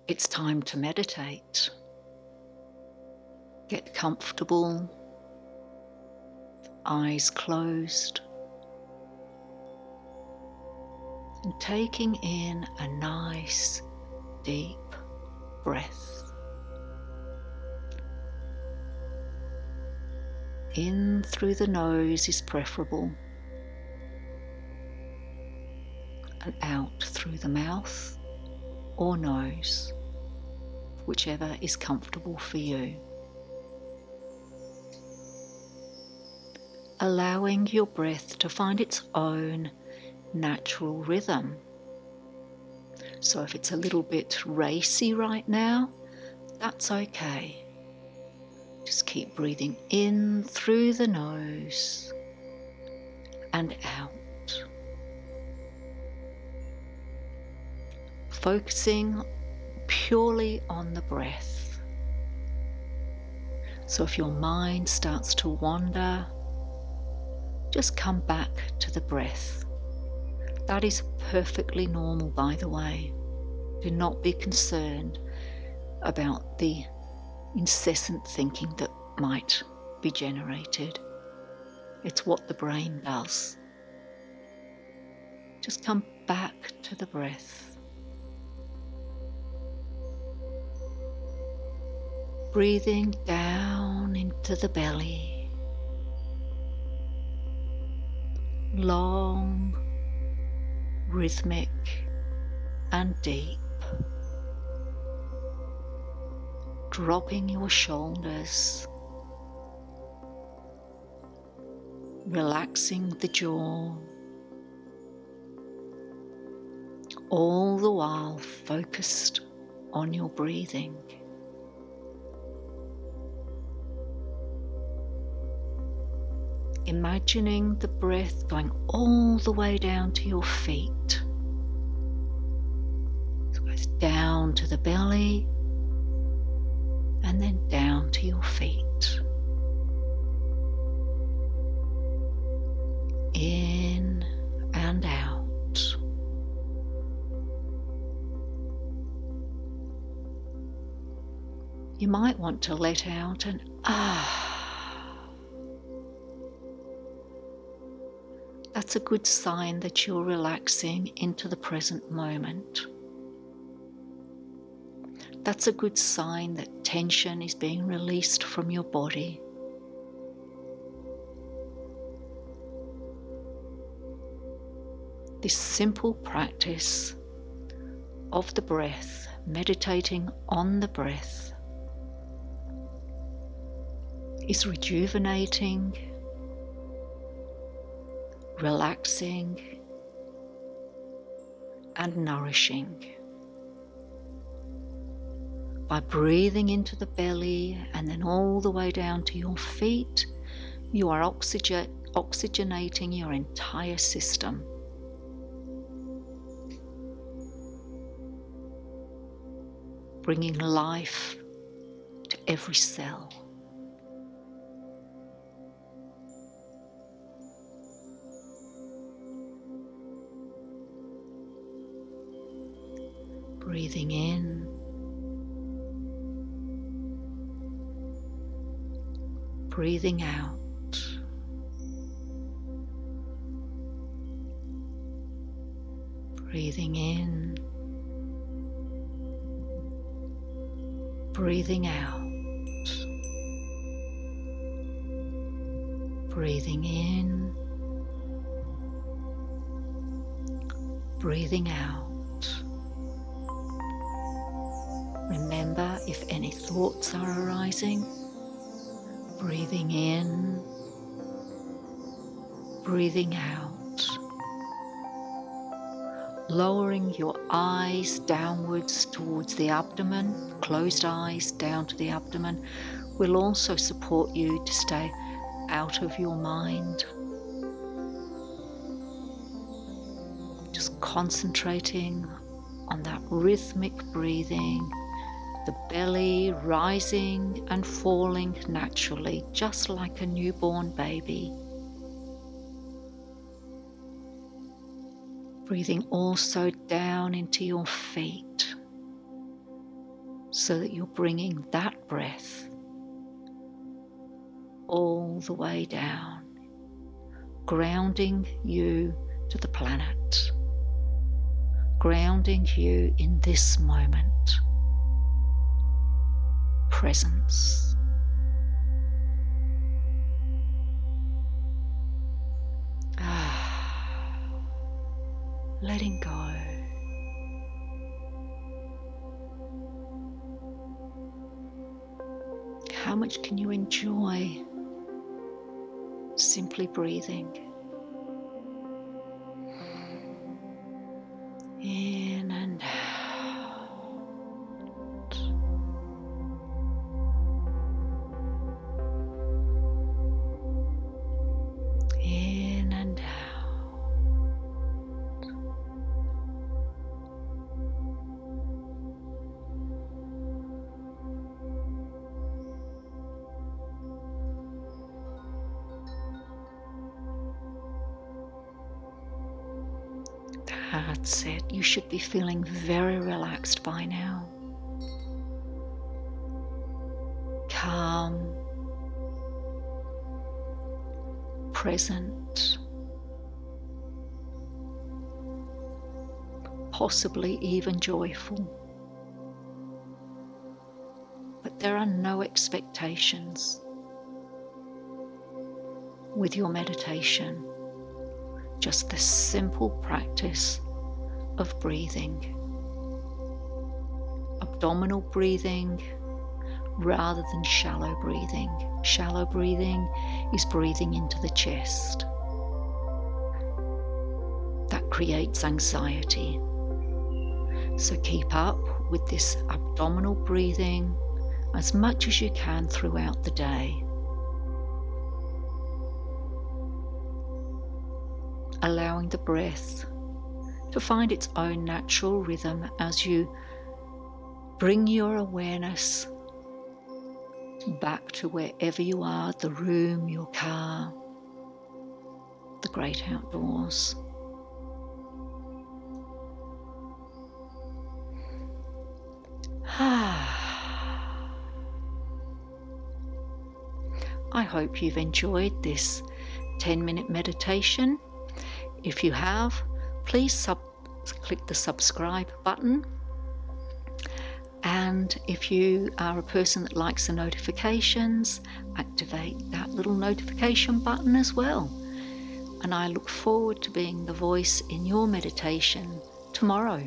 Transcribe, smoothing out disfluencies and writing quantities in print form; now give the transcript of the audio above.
It's time to meditate. Get comfortable, eyes closed, and taking in a nice, deep breath. In through the nose is preferable, and out through the mouth or nose, whichever is comfortable for you. Allowing your breath to find its own natural rhythm. So if it's a little bit racy right now, that's okay. Just keep breathing in through the nose and out. Focusing purely on the breath. So if your mind starts to wander, just come back to the breath. That is perfectly normal, by the way. Do not be concerned about the incessant thinking that might be generated. It's what the brain does. Just come back to the breath. Breathing down into the belly. Long, rhythmic, and deep. Dropping your shoulders. Relaxing the jaw. All the while focused on your breathing. Imagining the breath going all the way down to your feet. So it goes down to the belly and then down to your feet. In and out. You might want to let out an ah. That's a good sign that you're relaxing into the present moment. That's a good sign that tension is being released from your body. This simple practice of the breath, meditating on the breath, is rejuvenating, relaxing, and nourishing. By breathing into the belly and then all the way down to your feet, you are oxygenating your entire system. Bringing life to every cell. Breathing in, breathing out, breathing in, breathing out, breathing in, breathing out. Remember, if any thoughts are arising, breathing in, breathing out. Lowering your eyes downwards towards the abdomen, closed eyes down to the abdomen, will also support you to stay out of your mind. Just concentrating on that rhythmic breathing. The belly rising and falling naturally, just like a newborn baby. Breathing also down into your feet. so that you're bringing that breath all the way down, grounding you to the planet, grounding you in this moment, presence. Letting go. How much can you enjoy simply breathing? In and out. In and out. That's it. You should be feeling very relaxed by now. Calm, present, possibly even joyful. But there are no expectations with your meditation. Just the simple practice of breathing. Abdominal breathing rather than shallow breathing. Shallow breathing is breathing into the chest. That creates anxiety. So keep up with this abdominal breathing as much as you can throughout the day. Allowing the breath to find its own natural rhythm as you bring your awareness back to wherever you are, the room, your car, the great outdoors. I hope you've enjoyed this 10-minute meditation. If you have, please click the subscribe button. And if you are a person that likes the notifications, activate that little notification button as well. And I look forward to being the voice in your meditation tomorrow.